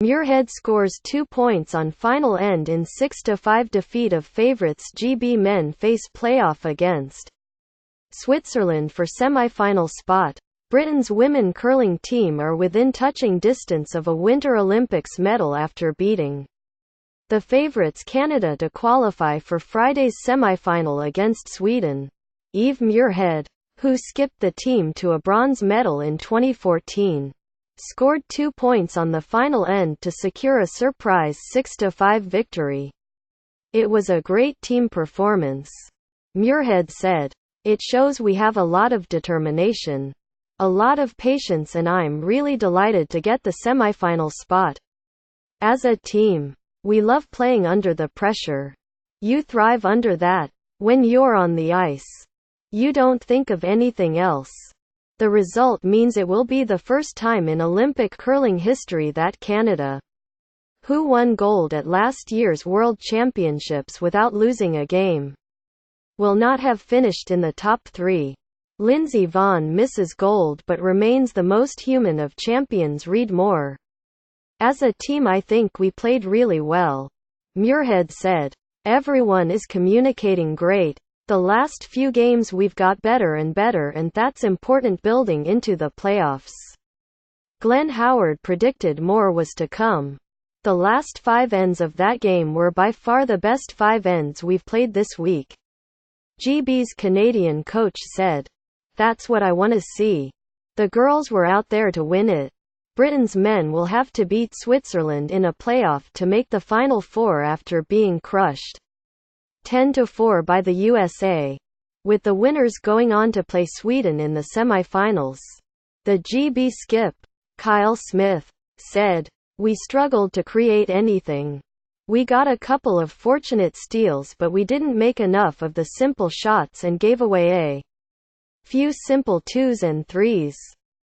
Muirhead scores 2 points on final end in 6-5 defeat of favourites. GB men face playoff against Switzerland for semi-final spot. Britain's women curling team are within touching distance of a Winter Olympics medal after beating the favourites Canada to qualify for Friday's semi-final against Sweden. Eve Muirhead, who skipped the team to a bronze medal in 2014, scored 2 points on the final end to secure a surprise 6-5 victory. "It was a great team performance," Muirhead said. "It shows we have a lot of determination, a lot of patience, and I'm really delighted to get the semi-final spot. As a team, we love playing under the pressure. You thrive under that. When you're on the ice, you don't think of anything else. The result means it will be the first time in Olympic curling history that Canada, who won gold at last year's World Championships without losing a game, will not have finished in the top 3. Lindsey Vonn misses gold but remains the most human of champions." Read more. "As a team I think we played really well," Muirhead said. "Everyone is communicating great. The last few games we've got better and better, and that's important building into the playoffs." Glenn Howard predicted more was to come. "The last 5 ends of that game were by far the best 5 ends we've played this week," GB's Canadian coach said. "That's what I want to see. The girls were out there to win it." Britain's men will have to beat Switzerland in a playoff to make the Final Four after being crushed 10-4 by the USA, with the winners going on to play Sweden in the semi-finals. The GB skip, Kyle Smith, said, "We struggled to create anything. We got a couple of fortunate steals, but we didn't make enough of the simple shots and gave away a few simple 2s and 3s.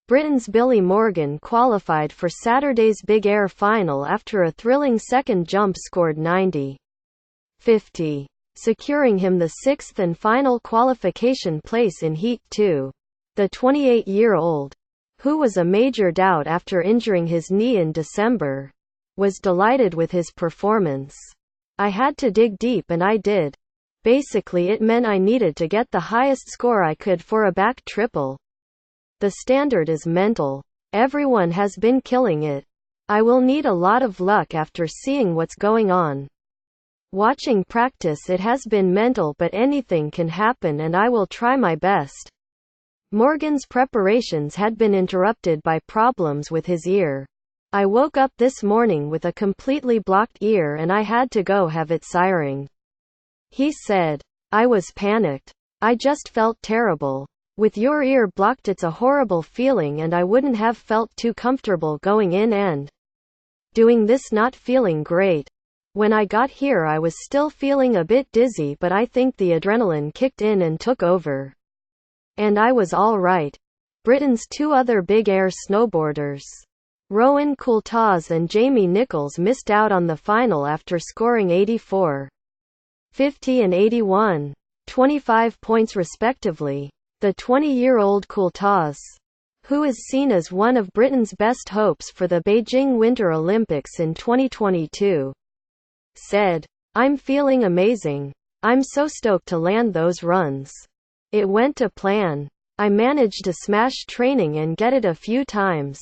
Britain's Billy Morgan qualified for Saturday's Big Air final after a thrilling second jump scored 90.50, securing him the 6th and final qualification place in Heat 2. The 28-year-old, who was a major doubt after injuring his knee in December, was delighted with his performance. "I had to dig deep and I did. Basically it meant I needed to get the highest score I could for a back triple. The standard is mental. Everyone has been killing it. I will need a lot of luck after seeing what's going on. Watching practice it has been mental, but anything can happen and I will try my best." Morgan's preparations had been interrupted by problems with his ear. "I woke up this morning with a completely blocked ear and I had to go have it siring," he said. "I was panicked. I just felt terrible. With your ear blocked it's a horrible feeling and I wouldn't have felt too comfortable going in and doing this not feeling great. When I got here I was still feeling a bit dizzy, but I think the adrenaline kicked in and took over. And I was all right." Britain's 2 other big air snowboarders, Rowan Coulthard and Jamie Nicholls, missed out on the final after scoring 84.50 and 81.25 points respectively. The 20-year-old Coulthard, who is seen as one of Britain's best hopes for the Beijing Winter Olympics in 2022, said, "I'm feeling amazing. I'm so stoked to land those runs. It went to plan. I managed to smash training and get it a few times.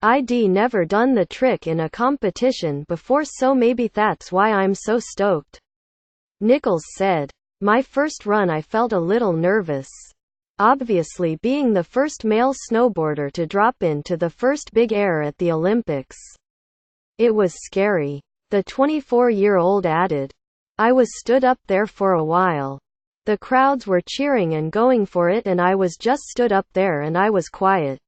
I'd never done the trick in a competition before, so maybe that's why I'm so stoked." Nicholls said, "My first run I felt a little nervous. Obviously, being the first male snowboarder to drop into the first big air at the Olympics. It was scary." The 24-year-old added, "I was stood up there for a while. The crowds were cheering and going for it and I was just stood up there and I was quiet.